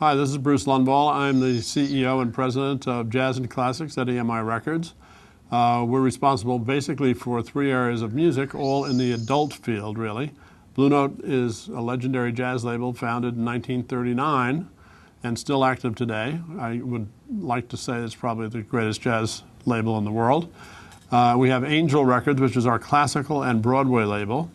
Hi, this is Bruce Lundvall. I'm the CEO and president of Jazz and Classics at EMI Records. We're responsible basically for three areas of music, all in the adult field, really. Blue Note is a legendary jazz label founded in 1939 and still active today. I would like to say it's probably the greatest jazz label in the world. We have Angel Records, which is our classical and Broadway label.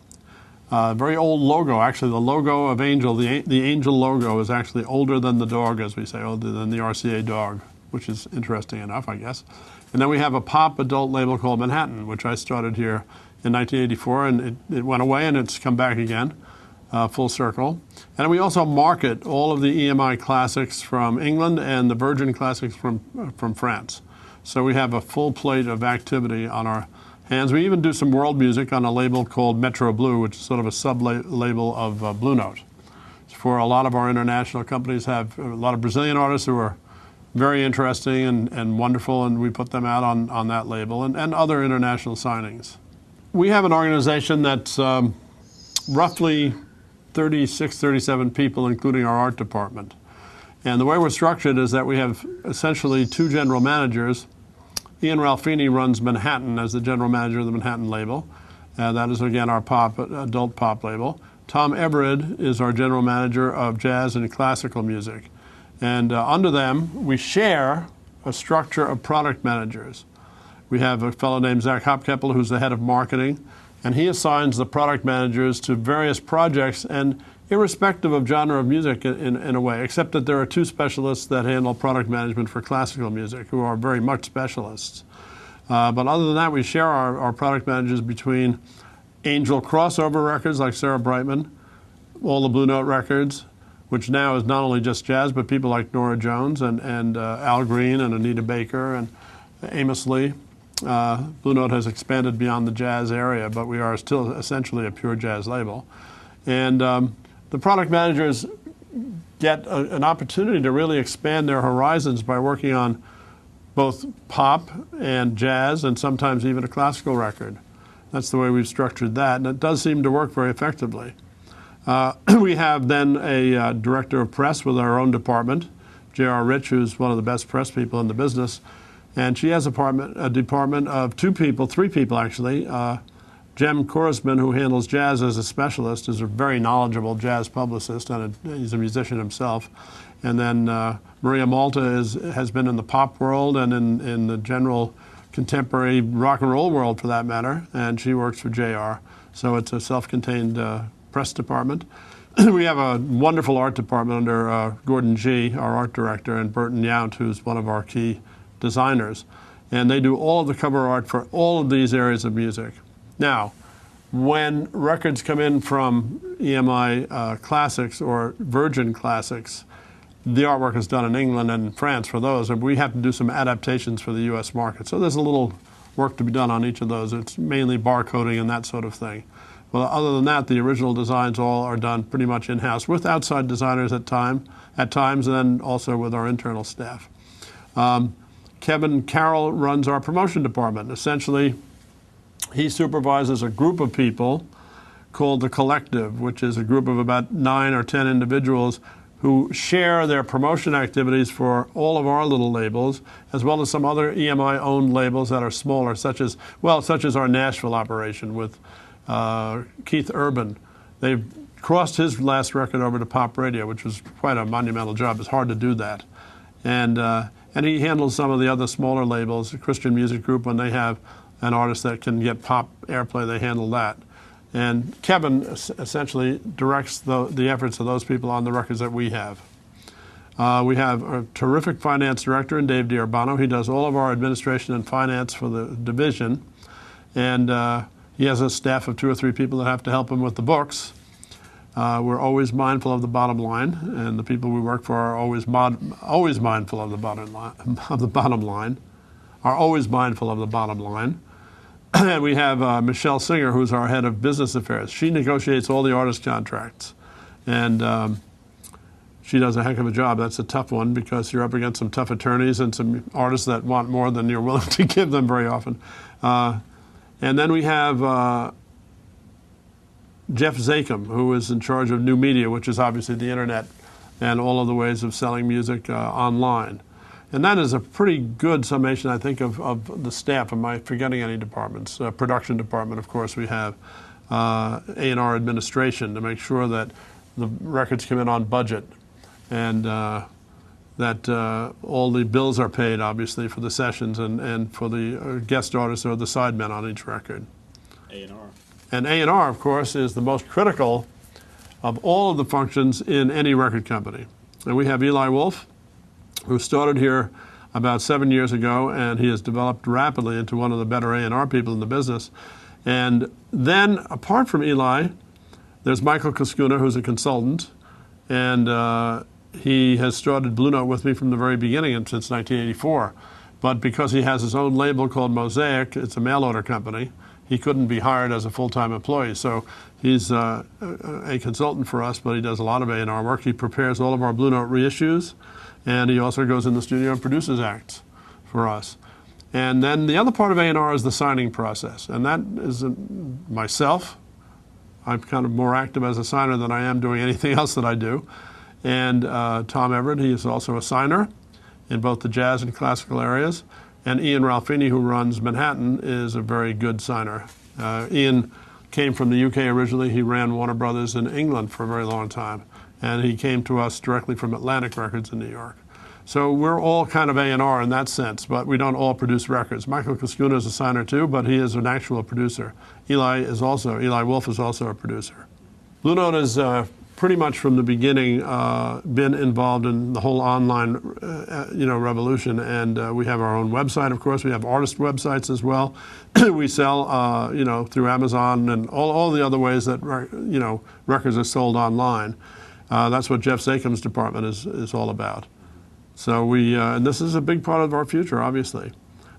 Very old logo, actually. The logo of Angel, the Angel logo is actually older than the dog, as we say, older than the RCA dog, which is interesting enough, I guess. And then we have a pop adult label called Manhattan, which I started here in 1984, and it went away and it's come back again, full circle. And we also market all of the EMI classics from England and the Virgin classics from France. So we have a full plate of activity on our hands. We even do some world music on a label called Metro Blue, which is sort of a sub-label of Blue Note. For a lot of our international companies have a lot of Brazilian artists who are very interesting and wonderful, and we put them out on that label, and other international signings. We have an organization that's roughly 36, 37 people, including our art department. And the way we're structured is that we have essentially two general managers. Ian Ralphini runs Manhattan as the general manager of the Manhattan label. That is, again, our adult pop label. Tom Everett is our general manager of jazz and classical music. And under them, we share a structure of product managers. We have a fellow named Zach Hopkeppel, who's the head of marketing, and he assigns the product managers to various projects, and irrespective of genre of music in a way, except that there are two specialists that handle product management for classical music, who are very much specialists. But other than that, we share our product managers between Angel crossover records like Sarah Brightman, all the Blue Note records, which now is not only just jazz, but people like Norah Jones and Al Green and Anita Baker and Amos Lee. Blue Note has expanded beyond the jazz area, but we are still essentially a pure jazz label. And the product managers get an opportunity to really expand their horizons by working on both pop and jazz and sometimes even a classical record. That's the way we've structured that, and it does seem to work very effectively. We have then a director of press with our own department, J.R. Rich, who's one of the best press people in the business, and she has a department of three people actually. Jem Korisman, who handles jazz as a specialist, is a very knowledgeable jazz publicist, and he's a musician himself. And then Maria Malta has been in the pop world and in the general contemporary rock and roll world, for that matter, and she works for JR. So it's a self-contained press department. We have a wonderful art department under Gordon G., our art director, and Burton Yount, who's one of our key designers. And they do all of the cover art for all of these areas of music. Now, when records come in from EMI Classics or Virgin Classics, the artwork is done in England and France for those, and we have to do some adaptations for the U.S. market. So there's a little work to be done on each of those. It's mainly barcoding and that sort of thing. Well, other than that, the original designs all are done pretty much in-house with outside designers at times, and then also with our internal staff. Kevin Carroll runs our promotion department. Essentially, he supervises a group of people called the Collective, which is a group of about 9 or 10 individuals who share their promotion activities for all of our little labels, as well as some other EMI-owned labels that are smaller, such as our Nashville operation with Keith Urban. They've crossed his last record over to pop radio, which was quite a monumental job. It's hard to do that. And he handles some of the other smaller labels, the Christian Music Group, when they have an artist that can get pop airplay, they handle that. And Kevin essentially directs the efforts of those people on the records that we have. We have a terrific finance director in Dave D'Urbano. He does all of our administration and finance for the division. And he has a staff of 2 or 3 people that have to help him with the books. We're always mindful of the bottom line, and the people we work for are always mindful of the bottom line. And we have Michelle Singer, who's our head of business affairs. She negotiates all the artist contracts, and she does a heck of a job. That's a tough one because you're up against some tough attorneys and some artists that want more than you're willing to give them very often. And then we have Jeff Zakum, who is in charge of new media, which is obviously the internet and all of the ways of selling music online. And that is a pretty good summation, I think, of the staff. Am I forgetting any departments? Production department, of course, we have A&R administration to make sure that the records come in on budget, and that all the bills are paid, obviously, for the sessions and for the guest artists or the sidemen on each record. A&R. And A&R, of course, is the most critical of all of the functions in any record company. And we have Eli Wolf, who started here about 7 years ago, and he has developed rapidly into one of the better A&R people in the business. And then, apart from Eli, there's Michael Koskuna, who's a consultant, and he has started Blue Note with me from the very beginning and since 1984. But because he has his own label called Mosaic, it's a mail order company, he couldn't be hired as a full-time employee. So he's a consultant for us, but he does a lot of A&R work. He prepares all of our Blue Note reissues, and he also goes in the studio and produces acts for us. And then the other part of A&R is the signing process, and that is myself. I'm kind of more active as a signer than I am doing anything else that I do. And Tom Everett, he is also a signer in both the jazz and classical areas. And Ian Ralphini, who runs Manhattan, is a very good signer. Ian came from the UK originally. He ran Warner Brothers in England for a very long time. And he came to us directly from Atlantic Records in New York. So we're all kind of A&R in that sense, but we don't all produce records. Michael Koskuna is a signer too, but he is an actual producer. Eli Wolf is also a producer. Blue Note has pretty much from the beginning been involved in the whole online revolution, and we have our own website, of course. We have artist websites as well. We sell through Amazon and all the other ways that records are sold online. That's what Jeff Zakum's department is all about. So and this is a big part of our future, obviously.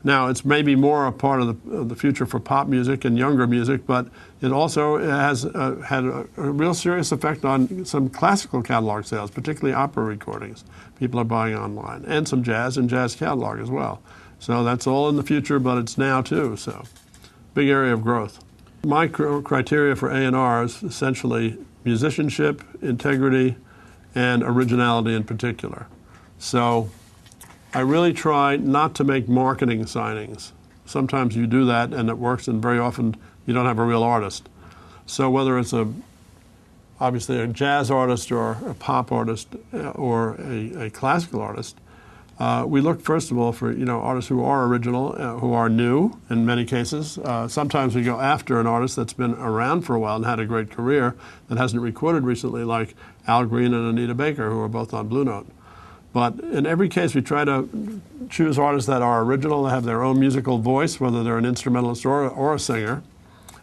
Now, it's maybe more a part of the future for pop music and younger music, but it also has had a real serious effect on some classical catalog sales, particularly opera recordings. People are buying online, and some jazz and jazz catalog as well. So that's all in the future, but it's now too, so big area of growth. My criteria for A&R is essentially musicianship, integrity, and originality in particular. So I really try not to make marketing signings. Sometimes you do that and it works, and very often you don't have a real artist. So whether it's obviously a jazz artist or a pop artist or a classical artist, we look first of all for artists who are original, who are new in many cases. Sometimes we go after an artist that's been around for a while and had a great career that hasn't recorded recently, like Al Green and Anita Baker, who are both on Blue Note. But in every case, we try to choose artists that are original, that have their own musical voice, whether they're an instrumentalist or a singer,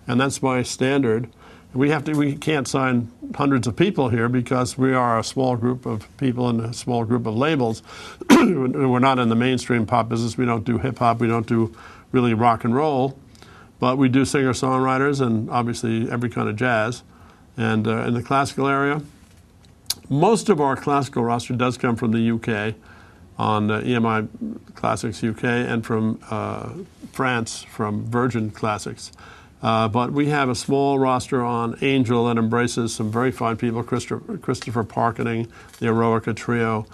and that's my standard. We can't sign hundreds of people here because we are a small group of people and a small group of labels. We're not in the mainstream pop business. We don't do hip hop. We don't do really rock and roll, but we do singer-songwriters and obviously every kind of jazz. And in the classical area, most of our classical roster does come from the UK on EMI Classics UK, and from France from Virgin Classics. But we have a small roster on Angel that embraces some very fine people, Christopher Parkening, the Eroica Trio,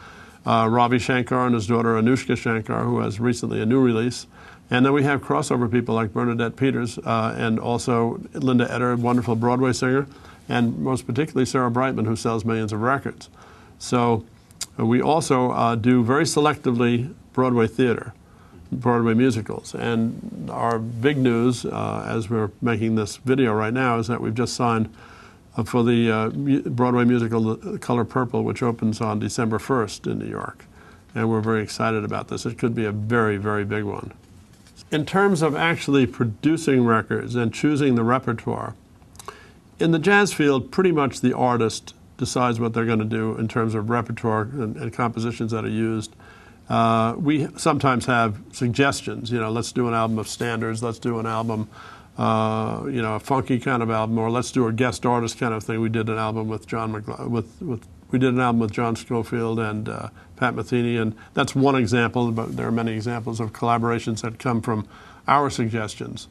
Ravi Shankar and his daughter Anushka Shankar, who has recently a new release. And then we have crossover people like Bernadette Peters and also Linda Eder, a wonderful Broadway singer, and most particularly Sarah Brightman, who sells millions of records. So we also do very selectively Broadway theater, Broadway musicals. And our big news, as we're making this video right now, is that we've just signed for the Broadway musical The Color Purple, which opens on December 1st in New York. And we're very excited about this. It could be a very, very big one. In terms of actually producing records and choosing the repertoire, in the jazz field, pretty much the artist decides what they're going to do in terms of repertoire and compositions that are used. We sometimes have suggestions, let's do an album of standards, let's do an album, a funky kind of album, or let's do a guest artist kind of thing. We did an album with we did an album with John Scofield and Pat Metheny, and that's one example, but there are many examples of collaborations that come from our suggestions.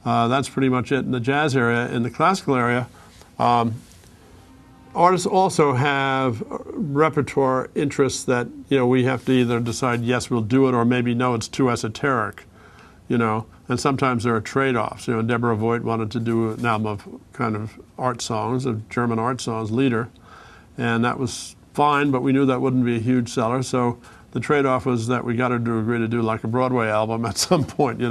That's pretty much it in the jazz area. In the classical area, Artists also have repertoire interests that, we have to either decide, yes, we'll do it, or maybe, no, it's too esoteric, and sometimes there are trade-offs. Deborah Voigt wanted to do an album of kind of art songs, of German art songs, Lieder, and that was fine, but we knew that wouldn't be a huge seller, so the trade-off was that we got her to agree to do like a Broadway album at some point,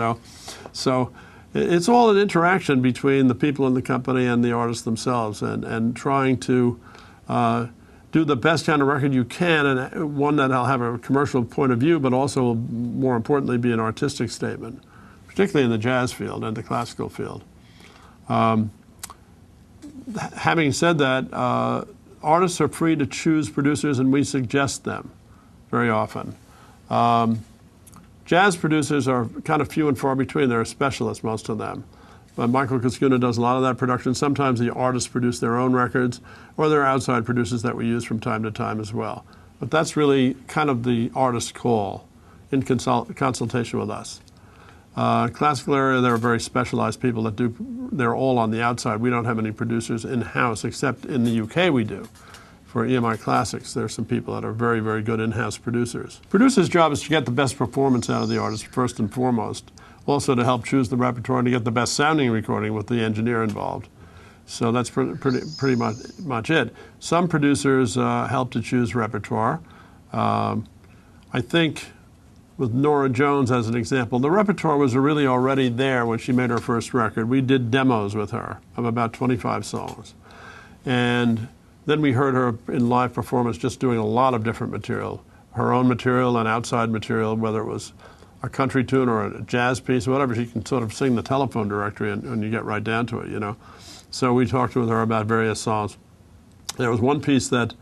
So it's all an interaction between the people in the company and the artists themselves, and trying to do the best kind of record you can, and one that'll have a commercial point of view, but also, more importantly, be an artistic statement, particularly in the jazz field and the classical field. Having said that, artists are free to choose producers, and we suggest them very often. Jazz producers are kind of few and far between. They're specialists, most of them. But Michael Kuskuna does a lot of that production. Sometimes the artists produce their own records, or there are outside producers that we use from time to time as well. But that's really kind of the artist's call in consultation with us. Classical area, there are very specialized people that do, they're all on the outside. We don't have any producers in-house, except in the UK we do. For EMI Classics, there are some people that are very, very good in-house producers. Producer's job is to get the best performance out of the artist, first and foremost. Also to help choose the repertoire and to get the best sounding recording with the engineer involved. So that's pretty much it. Some producers help to choose repertoire. I think with Norah Jones as an example, the repertoire was really already there when she made her first record. We did demos with her of about 25 songs. And then we heard her in live performance just doing a lot of different material, her own material and outside material, whether it was a country tune or a jazz piece, whatever. She can sort of sing the telephone directory and you get right down to it, So we talked with her about various songs. There was one piece that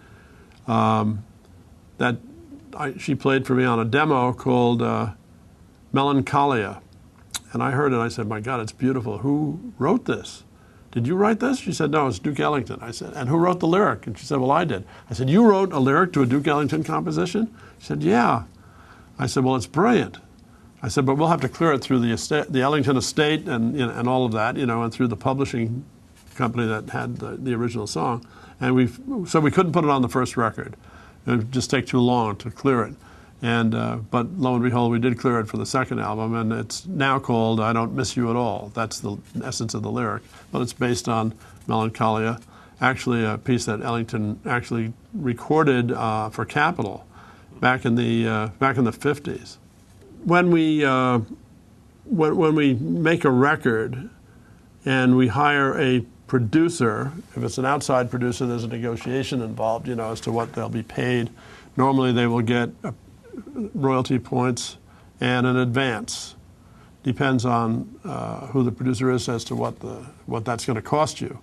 she played for me on a demo called Melancholia. And I heard it, I said, my God, it's beautiful. Who wrote this? Did you write this? She said, no, it's Duke Ellington. I said, and who wrote the lyric? And she said, well, I did. I said, you wrote a lyric to a Duke Ellington composition? She said, yeah. I said, well, it's brilliant. I said, but we'll have to clear it through the Ellington estate and all of that, and through the publishing company that had the original song. And so we couldn't put it on the first record. It would just take too long to clear it. And but lo and behold, we did clear it for the second album, and it's now called I Don't Miss You at All. That's the essence of the lyric. But it's based on Melancholia, actually a piece that Ellington actually recorded for Capitol back in the 50s. When we make a record and we hire a producer, if it's an outside producer, there's a negotiation involved, as to what they'll be paid. Normally they will get royalty points and an advance. Depends on who the producer is as to what that's going to cost you.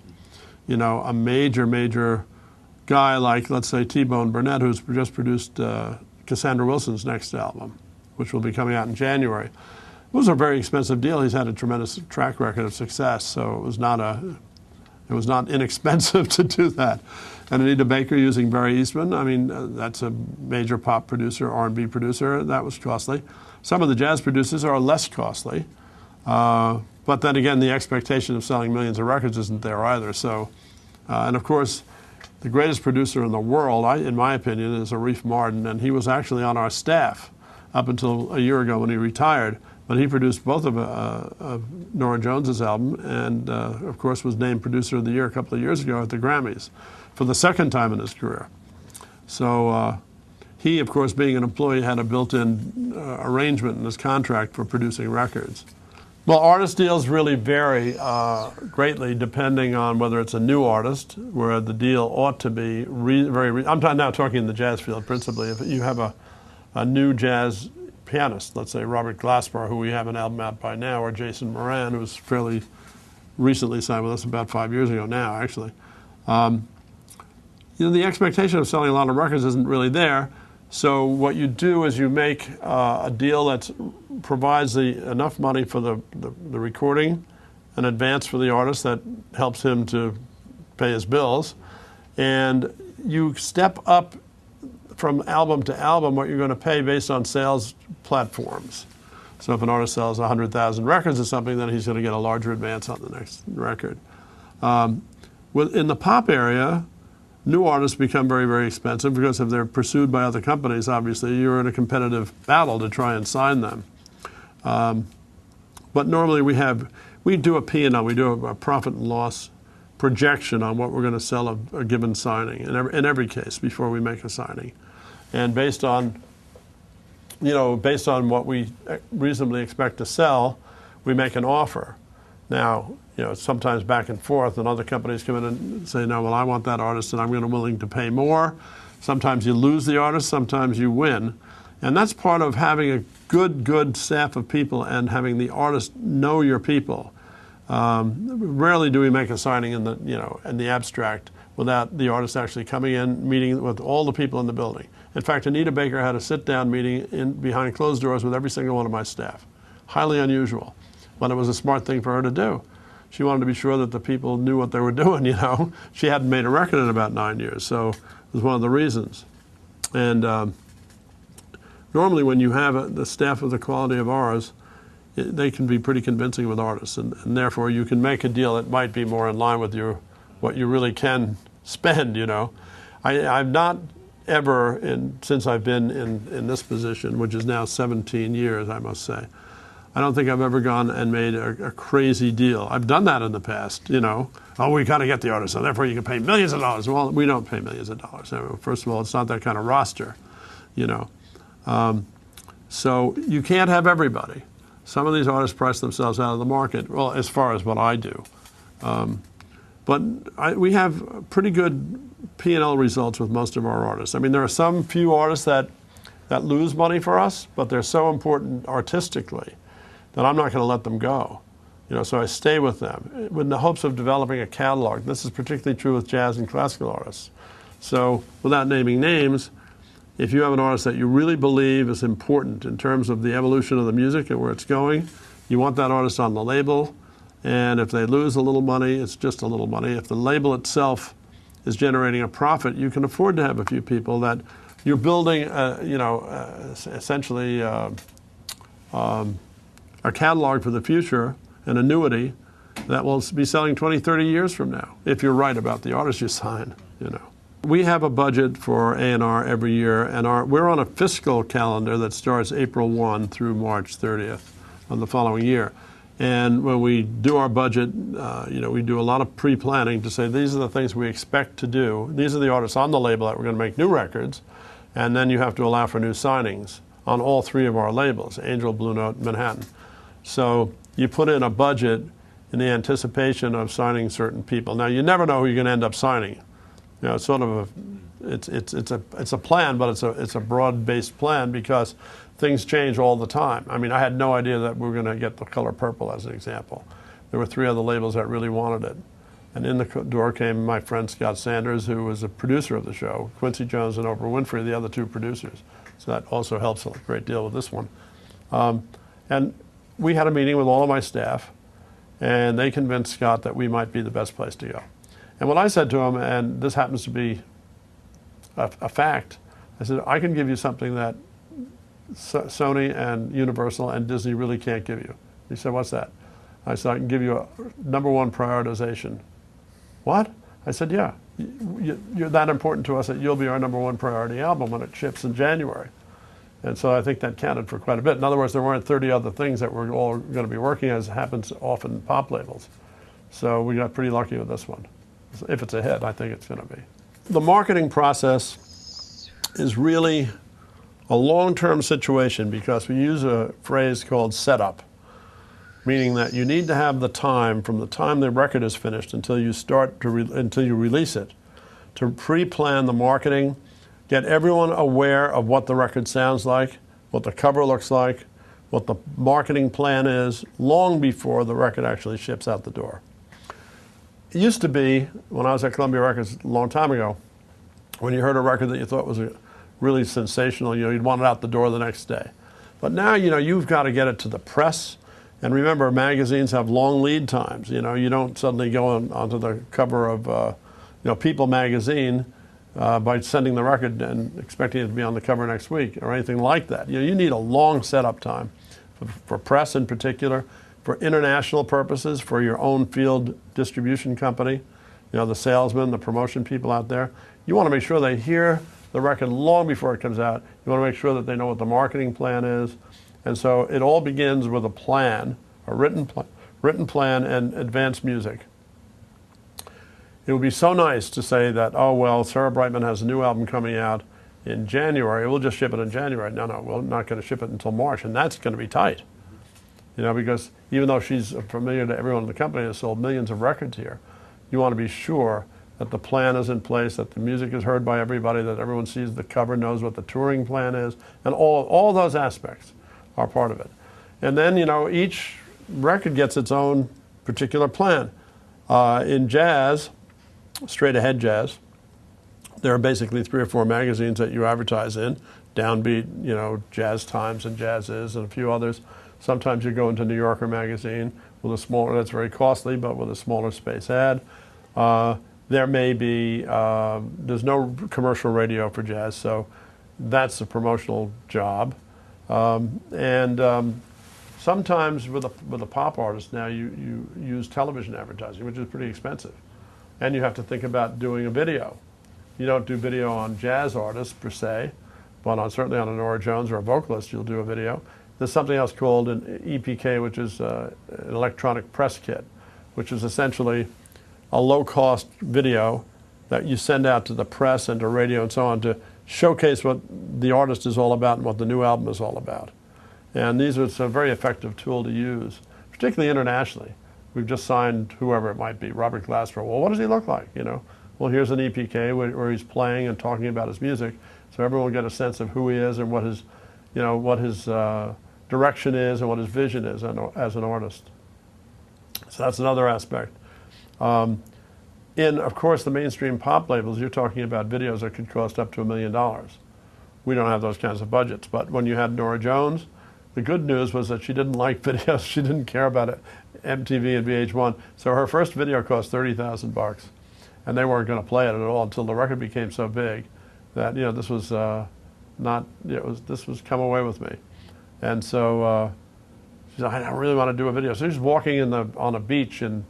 A major guy like, let's say, T-Bone Burnett, who's just produced Cassandra Wilson's next album, which will be coming out in January. It was a very expensive deal. He's had a tremendous track record of success, so it was not inexpensive to do that. And Anita Baker using Barry Eastman, I mean, that's a major pop producer, R&B producer. That was costly. Some of the jazz producers are less costly. But then again, the expectation of selling millions of records isn't there either. So, and of course, the greatest producer in the world, in my opinion, is Arif Mardin, and he was actually on our staff up until a year ago when he retired. But he produced both of Norah Jones's album, and of course was named Producer of the Year a couple of years ago at the Grammys for the second time in his career. So he, of course, being an employee, had a built-in arrangement in his contract for producing records. Well, artist deals really vary greatly depending on whether it's a new artist, where the deal ought to be I'm now talking in the jazz field principally. If you have a new jazz pianist, let's say Robert Glasper, who we have an album out by now, or Jason Moran, who's fairly recently signed with us, about 5 years ago now, actually. The expectation of selling a lot of records isn't really there. So what you do is you make a deal that provides enough money for the recording, an advance for the artist that helps him to pay his bills, and you step up from album to album what you're going to pay based on sales platforms. So if an artist sells 100,000 records or something, then he's going to get a larger advance on the next record. In the pop area, New artists become very, very expensive because if they're pursued by other companies, obviously you're in a competitive battle to try and sign them. But normally we do a P&L, we do a profit and loss projection on what we're going to sell a given signing in every case before we make a signing. And based on what we reasonably expect to sell, we make an offer. Now, sometimes back and forth, and other companies come in and say, no, well, I want that artist and I'm willing to pay more. Sometimes you lose the artist, sometimes you win. And that's part of having a good staff of people and having the artist know your people. Rarely do we make a signing in the abstract without the artist actually coming in, meeting with all the people in the building. In fact, Anita Baker had a sit-down meeting behind closed doors with every single one of my staff. Highly unusual, but it was a smart thing for her to do. She wanted to be sure that the people knew what they were doing, She hadn't made a record in about 9 years, so it was one of the reasons. And normally when you have the staff of the quality of ours, they can be pretty convincing with artists, and therefore you can make a deal that might be more in line with what you really can spend, I've not ever, since I've been in this position, which is now 17 years, I must say, I don't think I've ever gone and made a crazy deal. I've done that in the past, Oh, we got to get the artist, so therefore you can pay millions of dollars. Well, we don't pay millions of dollars. First of all, it's not that kind of roster, So you can't have everybody. Some of these artists price themselves out of the market, well, as far as what I do. But we have pretty good P&L results with most of our artists. I mean, there are some few artists that lose money for us, but they're so important artistically that I'm not going to let them go. So I stay with them with the hopes of developing a catalog. This is particularly true with jazz and classical artists. So without naming names, if you have an artist that you really believe is important in terms of the evolution of the music and where it's going, you want that artist on the label. And if they lose a little money, it's just a little money. If the label itself is generating a profit, you can afford to have a few people that you're building, essentially a catalog for the future, an annuity that will be selling 20, 30 years from now, if you're right about the artist you sign, We have a budget for A&R every year, and we're on a fiscal calendar that starts April 1 through March 30th of the following year. And when we do our budget, we do a lot of pre-planning to say these are the things we expect to do. These are the artists on the label that we're going to make new records, and then you have to allow for new signings on all three of our labels, Angel, Blue Note, Manhattan. So you put in a budget in the anticipation of signing certain people. Now, you never know who you're going to end up signing. It's sort of it's a plan, but it's a broad-based plan because things change all the time. I mean, I had no idea that we were going to get the color purple, as an example. There were 3 other labels that really wanted it. And in the door came my friend Scott Sanders, who was a producer of the show, Quincy Jones and Oprah Winfrey, the other 2 producers. So that also helps a great deal with this one. And we had a meeting with all of my staff, and they convinced Scott that we might be the best place to go. And what I said to him, and this happens to be a fact, I said, I can give you something that Sony and Universal and Disney really can't give you. He said, what's that? I said, I can give you a #1 prioritization. What? I said, yeah, you're that important to us that you'll be our #1 priority album when it ships in January. And so I think that counted for quite a bit. In other words, there weren't 30 other things that we're all going to be working as happens often in pop labels. So we got pretty lucky with this one. If it's a hit, I think it's going to be. The marketing process is really a long-term situation because we use a phrase called setup, meaning that you need to have the time from the time the record is finished until you until you release it to pre-plan the marketing, get everyone aware of what the record sounds like, what the cover looks like, what the marketing plan is, long before the record actually ships out the door. It used to be, when I was at Columbia Records a long time ago, when you heard a record that you thought was really sensational, you'd want it out the door the next day. But now, you've got to get it to the press. And remember, magazines have long lead times. You don't suddenly go onto the cover of, People magazine by sending the record and expecting it to be on the cover next week or anything like that. You need a long setup time for press in particular, for international purposes, for your own field distribution company, the salesmen, the promotion people out there. you want to make sure they hear the record long before it comes out. You want to make sure that they know what the marketing plan is. And so it all begins with a plan, a written plan and advanced music. It would be so nice to say that, oh, well, Sarah Brightman has a new album coming out in January. We'll just ship it in January. No, we're not going to ship it until March, and that's going to be tight. You know, because even though she's familiar to everyone in the company, has sold millions of records here, you want to be sure that the plan is in place, that the music is heard by everybody, that everyone sees the cover, knows what the touring plan is, and all those aspects are part of it. And then, you know, each record gets its own particular plan. In jazz, straight ahead jazz, there are basically 3 or 4 magazines that you advertise in, Downbeat, you know, Jazz Times and Jazz Is, and a few others. Sometimes you go into New Yorker magazine with a smaller, that's very costly, but with a smaller space ad. There may be, there's no commercial radio for jazz, so that's a promotional job. Sometimes with a pop artist now, you use television advertising, which is pretty expensive. And you have to think about doing a video. You don't do video on jazz artists per se, but certainly on a Norah Jones or a vocalist, you'll do a video. There's something else called an EPK, which is an electronic press kit, which is essentially a low-cost video that you send out to the press and to radio and so on to showcase what the artist is all about and what the new album is all about. And these are a very effective tool to use, particularly internationally. We've just signed whoever it might be, Robert Glasper. Well, what does he look like? You know, well, here's an EPK where he's playing and talking about his music, so everyone will get a sense of who he is and what his, you know, what his direction is and what his vision is as an artist. So that's another aspect. In, of course, the mainstream pop labels, you're talking about videos that could cost up to $1 million. We don't have those kinds of budgets. But when you had Norah Jones, the good news was that she didn't like videos. She didn't care about it, MTV and VH1. So her first video cost $30,000, and they weren't going to play it at all until the record became so big that, you know, this was this was Come Away With Me. And so she said, I really want to do a video. So she's walking on a beach in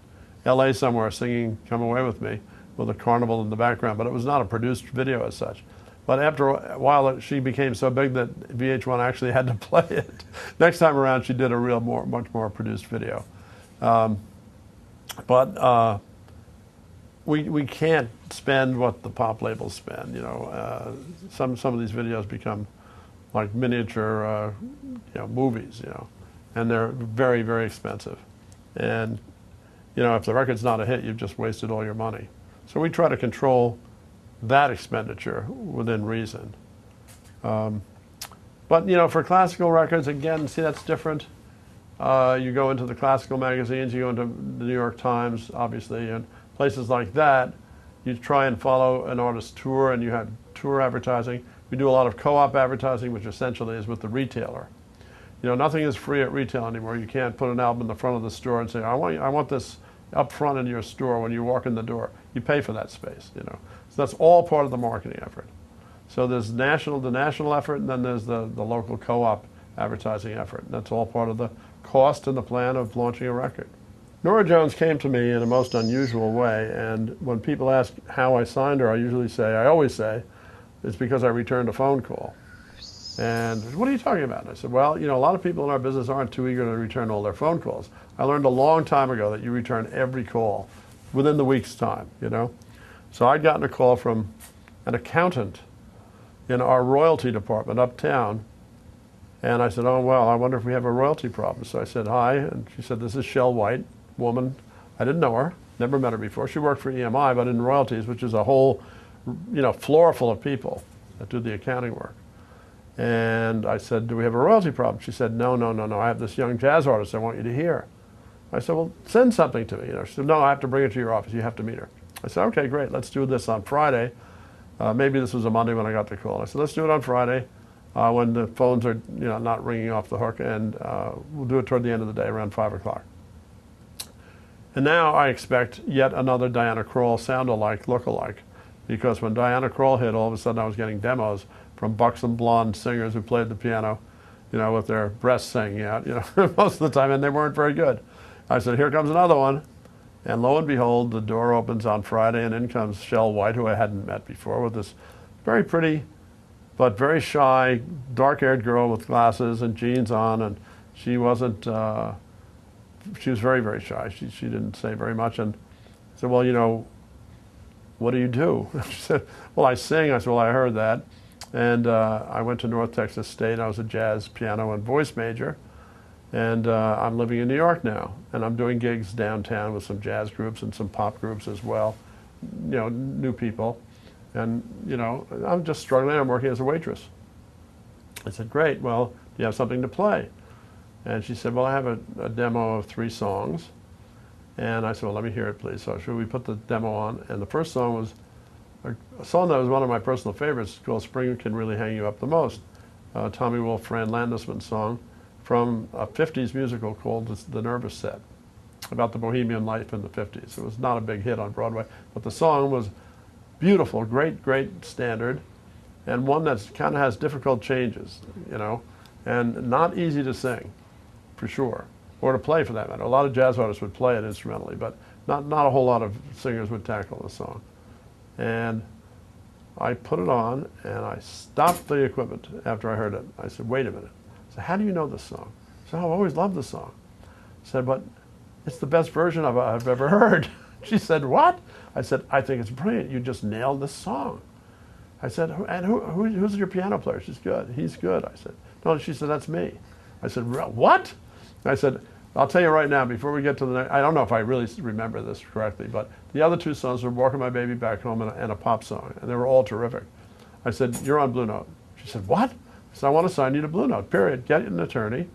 LA somewhere singing Come Away With Me with a carnival in the background, but it was not a produced video as such. But after a while, she became so big that VH1 actually had to play it. Next time around, she did a much more produced video. We can't spend what the pop labels spend. You know, some of these videos become like miniature, you know, movies. You know, and they're very, very expensive. And you know, if the record's not a hit, you've just wasted all your money. So we try to control that expenditure within reason. But you know, for classical records, again, see, that's different. You go into the classical magazines, you go into the New York Times, obviously, and places like that. You try and follow an artist's tour, and you have tour advertising. We do a lot of co-op advertising, which essentially is with the retailer. You know, nothing is free at retail anymore. You can't put an album in the front of the store and say, I want this up front in your store when you walk in the door. You pay for that space, you know. So that's all part of the marketing effort. So there's the national effort, and then there's the local co-op advertising effort. And that's all part of the cost and the plan of launching a record. Norah Jones came to me in a most unusual way, and when people ask how I signed her, I always say, it's because I returned a phone call. And what are you talking about? And I said, well, you know, a lot of people in our business aren't too eager to return all their phone calls. I learned a long time ago that you return every call within the week's time, you know. So I'd gotten a call from an accountant in our royalty department uptown, and I said, oh, well, I wonder if we have a royalty problem. So I said, hi, and she said, this is Shell White, woman. I didn't know her, never met her before. She worked for EMI, but in royalties, which is a whole, you know, floor full of people that do the accounting work. And I said, do we have a royalty problem? She said, no, I have this young jazz artist I want you to hear. I said, well, send something to me. You know, she said, no, I have to bring it to your office. You have to meet her. I said, okay, great. Let's do this on Friday. Maybe this was a Monday when I got the call. I said, let's do it on Friday when the phones are, you know, not ringing off the hook, and we'll do it toward the end of the day, around 5 o'clock. And now I expect yet another Diana Krall sound-alike, look-alike, because when Diana Krall hit, all of a sudden I was getting demos from buxom blonde singers who played the piano, you know, with their breasts hanging out, you know, most of the time, and they weren't very good. I said, here comes another one. And lo and behold, the door opens on Friday, and in comes Shell White, who I hadn't met before, with this very pretty but very shy, dark-haired girl with glasses and jeans on, and she wasn't, she was very, very shy. She didn't say very much, and I said, well, you know, what do you do? She said, well, I sing. I said, well, I heard that. And I went to North Texas State. I was a jazz, piano, and voice major. And I'm living in New York now. And I'm doing gigs downtown with some jazz groups and some pop groups as well, you know, new people. And, you know, I'm just struggling. I'm working as a waitress. I said, great. Well, do you have something to play? And she said, well, I have a demo of 3 songs. And I said, well, let me hear it, please. So we put the demo on. And the first song was a song that was one of my personal favorites, called Spring Can Really Hang You Up the Most. Tommy Wolfe, Fran Landesman song from a 50s musical called The Nervous Set, about the bohemian life in the 50s. It was not a big hit on Broadway, but the song was beautiful, great, great standard, and one that kind of has difficult changes, you know, and not easy to sing, for sure, or to play for that matter. A lot of jazz artists would play it instrumentally, but not a whole lot of singers would tackle the song. And I put it on, and I stopped the equipment after I heard it. I said, wait a minute. I said, how do you know this song? I said, oh, I've always loved this song. I said, but it's the best version of it I've ever heard. She said, what? I said, I think it's brilliant. You just nailed this song. I said, and who's your piano player? She's good. He's good. I said, no, she said, that's me. I said, what? I said, I'll tell you right now, before we get to the next, I don't know if I really remember this correctly, but the other 2 songs were Walking My Baby Back Home and a pop song, and they were all terrific. I said, you're on Blue Note. She said, what? I said, I want to sign you to Blue Note, period. Get an attorney,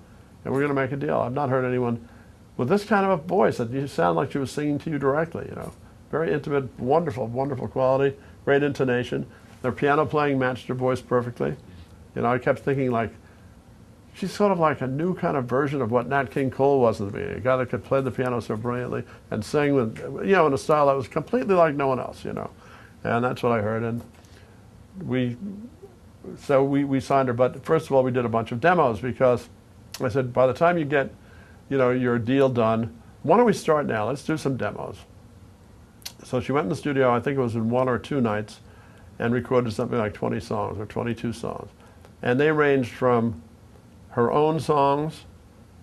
and we're going to make a deal. I've not heard anyone with this kind of a voice that you sound like she was singing to you directly, you know. Very intimate, wonderful, wonderful quality, great intonation. Their piano playing matched her voice perfectly. You know, I kept thinking, like, she's sort of like a new kind of version of what Nat King Cole was at the beginning. A guy that could play the piano so brilliantly and sing with, you know, in a style that was completely like no one else, you know. And that's what I heard. And we signed her. But first of all, we did a bunch of demos, because I said, by the time you get, you know, your deal done, why don't we start now? Let's do some demos. So she went in the studio, I think it was in 1 or 2 nights, and recorded something like 20 songs or 22 songs. And they ranged from her own songs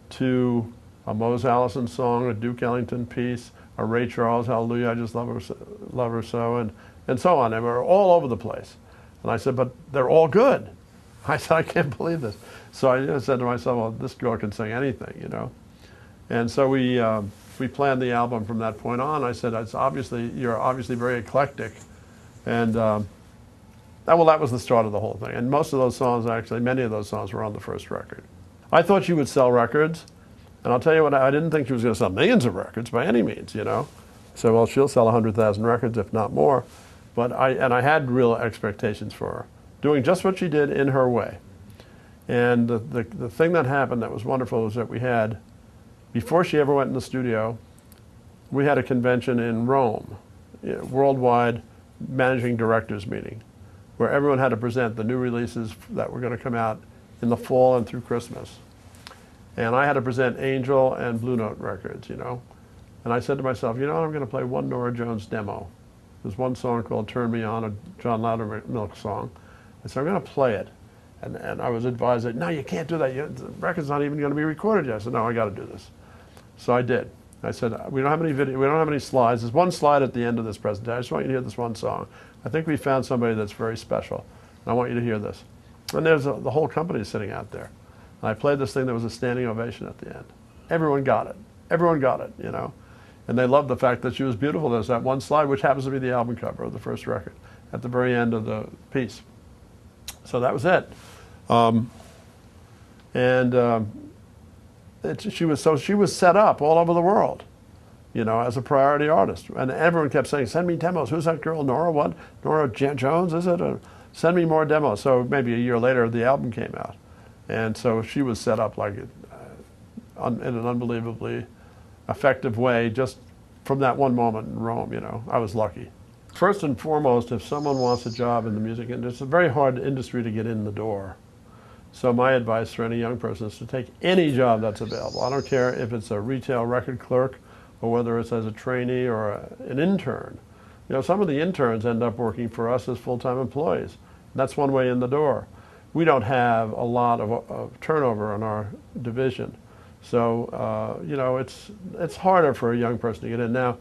to a Mose Allison song, a Duke Ellington piece, a Ray Charles, Hallelujah, I Just Love Her So, and so on. They were all over the place. And I said, but they're all good. I said, I can't believe this. So I said to myself, well, this girl can sing anything, you know. And so we planned the album from that point on. I said, you're obviously very eclectic. And that was the start of the whole thing. And most of those songs, actually, many of those songs were on the first record. I thought she would sell records. And I'll tell you what, I didn't think she was going to sell millions of records by any means, you know. So, well, she'll sell 100,000 records, if not more. But I had real expectations for her, doing just what she did in her way. And the thing that happened that was wonderful was that we had, before she ever went in the studio, we had a convention in Rome, worldwide managing directors meeting, where everyone had to present the new releases that were going to come out in the fall and through Christmas. And I had to present Angel and Blue Note records, you know. And I said to myself, you know, I'm going to play one Norah Jones demo. There's one song called Turn Me On, a John Loudermilk song. I said, I'm going to play it. And I was advised that, no, you can't do that. The record's not even going to be recorded yet. I said, no, I got to do this. So I did. I said, we don't have any video, we don't have any slides. There's one slide at the end of this presentation. I just want you to hear this one song. I think we found somebody that's very special. And I want you to hear this. And there's the whole company sitting out there. And I played this thing, there was a standing ovation at the end. Everyone got it. Everyone got it, you know. And they loved the fact that she was beautiful. There's that one slide, which happens to be the album cover of the first record, at the very end of the piece. So that was it. She was set up all over the world, you know, as a priority artist. And everyone kept saying, send me demos. Who's that girl? Norah what? Norah Jones, is it? Send me more demos. So maybe a year later, the album came out. And so she was set up like in an unbelievably effective way, just from that one moment in Rome, you know. I was lucky. First and foremost, if someone wants a job in the music industry, it's a very hard industry to get in the door. So my advice for any young person is to take any job that's available. I don't care if it's a retail record clerk or whether it's as a trainee or an intern. You know, some of the interns end up working for us as full-time employees. That's one way in the door. We don't have a lot of turnover in our division. So, you know, it's harder for a young person to get in. Now,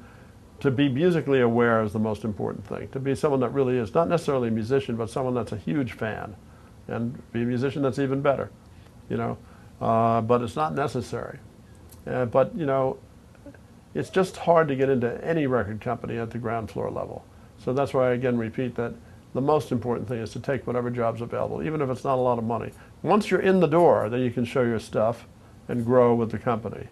to be musically aware is the most important thing. To be someone that really is, not necessarily a musician, but someone that's a huge fan. And be a musician that's even better, you know. But it's not necessary. But, you know, it's just hard to get into any record company at the ground floor level. So that's why I again repeat that the most important thing is to take whatever job's available, even if it's not a lot of money. Once you're in the door, then you can show your stuff and grow with the company.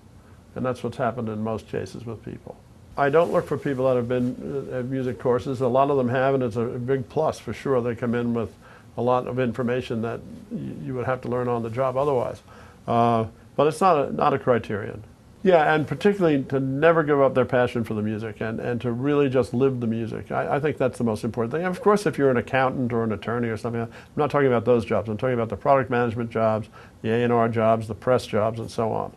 And that's what's happened in most cases with people. I don't look for people that have been at music courses. A lot of them have, and it's a big plus for sure. They come in with a lot of information that you would have to learn on the job otherwise. But it's not a criterion. Yeah, and particularly to never give up their passion for the music and to really just live the music. I think that's the most important thing. And of course, if you're an accountant or an attorney or something, I'm not talking about those jobs. I'm talking about the product management jobs, the A&R jobs, the press jobs, and so on.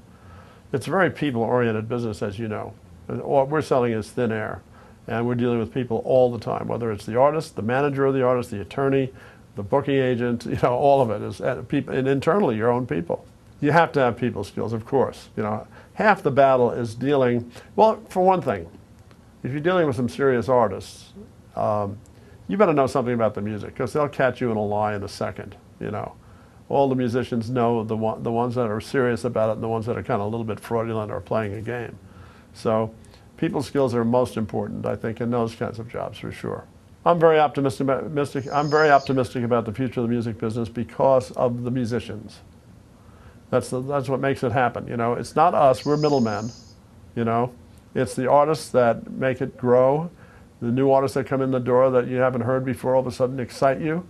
It's a very people-oriented business, as you know. And what we're selling is thin air. And we're dealing with people all the time, whether it's the artist, the manager of the artist, the attorney, the booking agent, you know, all of it is people, and internally your own people. You have to have people skills, of course. You know, half the battle is dealing, well, for one thing, if you're dealing with some serious artists, you better know something about the music, because they'll catch you in a lie in a second, you know. All the musicians know the ones that are serious about it and the ones that are kind of a little bit fraudulent or playing a game. So people skills are most important, I think, in those kinds of jobs for sure. I'm very optimistic about the future of the music business because of the musicians. That's what makes it happen. You know, it's not us, we're middlemen, you know. It's the artists that make it grow, the new artists that come in the door that you haven't heard before all of a sudden excite you.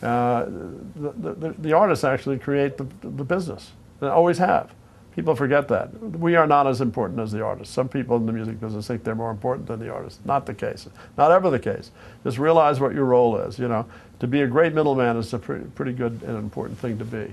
The artists actually create the business. They always have. People forget that. We are not as important as the artists. Some people in the music business think they're more important than the artists. Not the case. Not ever the case. Just realize what your role is, you know. To be a great middleman is a pretty good and important thing to be.